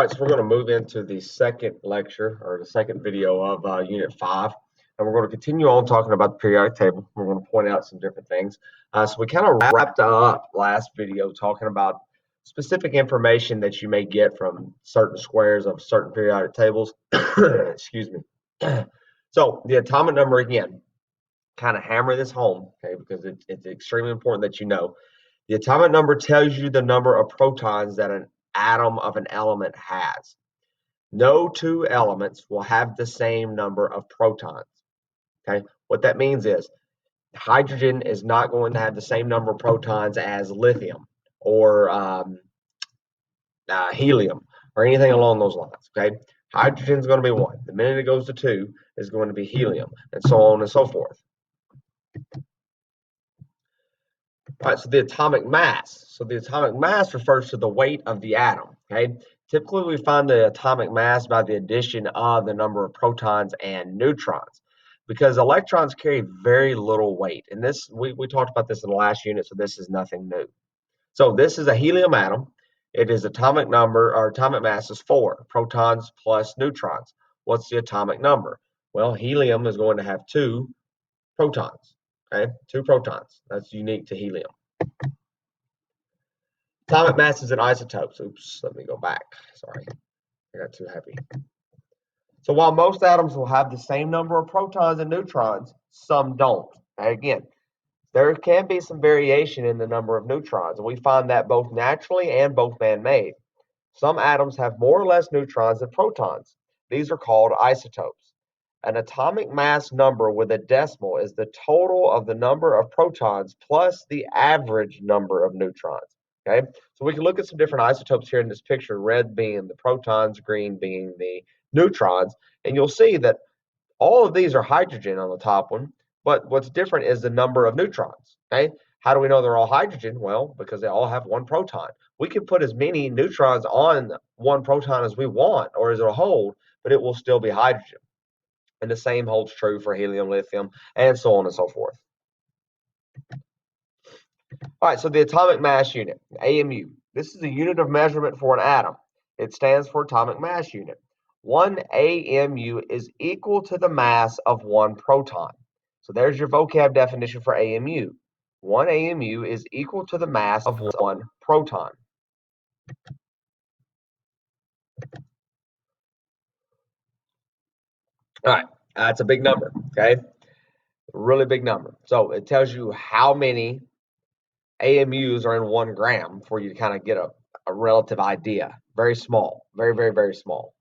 All right, so we're going to move into the second lecture or the second video of Unit 5. And we're going to continue on talking about the periodic table. We're going to point out some different things. So we kind of wrapped up last video talking about specific information that you may get from certain squares of certain periodic tables. Excuse me. So the atomic number again, kind of hammer this home, okay, because it's extremely important that you know. The atomic number tells you the number of protons that an atom of an element has. No two elements will have the same number of protons. Okay, what that means is hydrogen is not going to have the same number of protons as lithium or helium or anything along those lines. Okay, hydrogen is going to be one. The minute it goes to two, is going to be helium, and so on and so forth. All right, so the atomic mass. So the atomic mass refers to the weight of the atom. Okay, typically we find the atomic mass by the addition of the number of protons and neutrons, because electrons carry very little weight. And this we talked about this in the last unit, so this is nothing new. So this is a helium atom. It is atomic number or atomic mass is 4 protons plus neutrons. What's the atomic number? Well, helium is going to have 2 protons. Okay, 2 protons. That's unique to helium. Atomic masses and isotopes. Oops, let me go back. Sorry, I got too heavy. So while most atoms will have the same number of protons and neutrons, some don't. Again, there can be some variation in the number of neutrons, and we find that both naturally and both man-made. Some atoms have more or less neutrons than protons. These are called isotopes. An atomic mass number with a decimal is the total of the number of protons plus the average number of neutrons. Okay, so we can look at some different isotopes here in this picture, red being the protons, green being the neutrons, and you'll see that all of these are hydrogen on the top one, but what's different is the number of neutrons. Okay, how do we know they're all hydrogen? Well, because they all have 1 proton. We can put as many neutrons on 1 proton as we want, or as it'll hold, but it will still be hydrogen. And the same holds true for helium, lithium, and so on and so forth. All right, so the atomic mass unit, AMU. This is a unit of measurement for an atom. It stands for atomic mass unit. 1 AMU is equal to the mass of 1 proton. So there's your vocab definition for AMU. 1 AMU is equal to the mass of 1 proton. All right, that's a big number, okay? Really big number. So it tells you how many AMUs are in 1 gram for you to kind of get a relative idea. Very small, very, very, very small.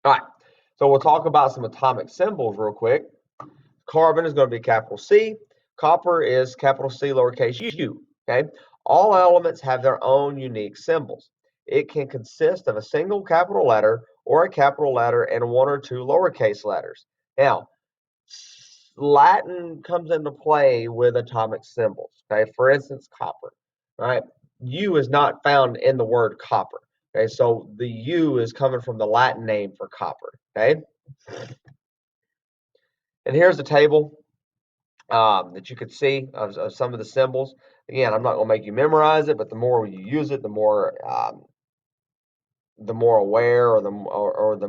All right, so we'll talk about some atomic symbols real quick. Carbon is going to be capital C. Copper is capital C lowercase u. Okay, all elements have their own unique symbols. It can consist of a single capital letter or a capital letter and 1 or 2 lowercase letters. Now, Latin comes into play with atomic symbols. Okay, for instance, copper. Right, U is not found in the word copper. Okay, so the U is coming from the Latin name for copper. Okay, and here's the table that you could see of some of the symbols. Again, I'm not going to make you memorize it, but the more you use it, the more aware, or the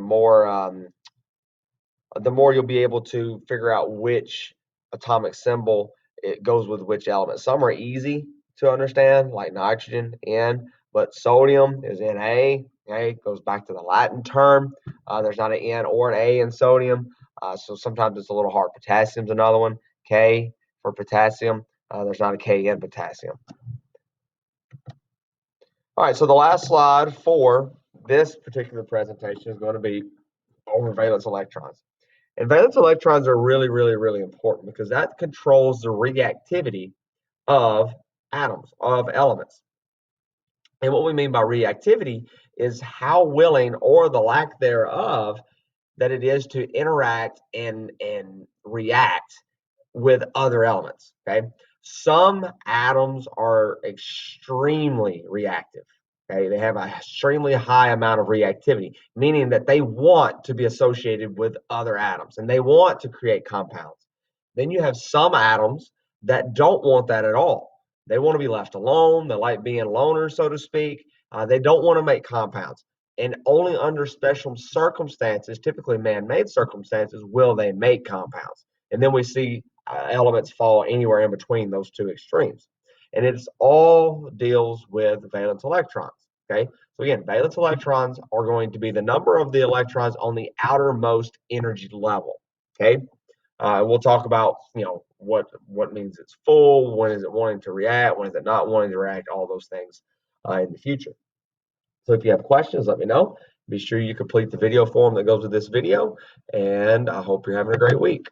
more you'll be able to figure out which atomic symbol it goes with which element. Some are easy to understand, like nitrogen, N, but sodium is Na. Okay, goes back to the Latin term. There's not an N or an A in sodium, so sometimes it's a little hard. Potassium's another one. K for potassium. There's not a K in potassium. All right, so the last slide for this particular presentation is going to be over valence electrons. And valence electrons are really, really, really important because that controls the reactivity of atoms, of elements. And what we mean by reactivity is how willing, or the lack thereof, that it is to interact and react with other elements. Okay, some atoms are extremely reactive. Okay, they have an extremely high amount of reactivity, meaning that they want to be associated with other atoms and they want to create compounds. Then you have some atoms that don't want that at all. They want to be left alone. They like being loners, so to speak. They don't want to make compounds. And only under special circumstances, typically man-made circumstances, will they make compounds. And then we see elements fall anywhere in between those two extremes. And it's all deals with valence electrons. Okay. So again, valence electrons are going to be the number of the electrons on the outermost energy level. Okay. We'll talk about what means it's full, when is it wanting to react, when is it not wanting to react, all those things in the future. So if you have questions, let me know. Be sure you complete the video form that goes with this video, and I hope you're having a great week.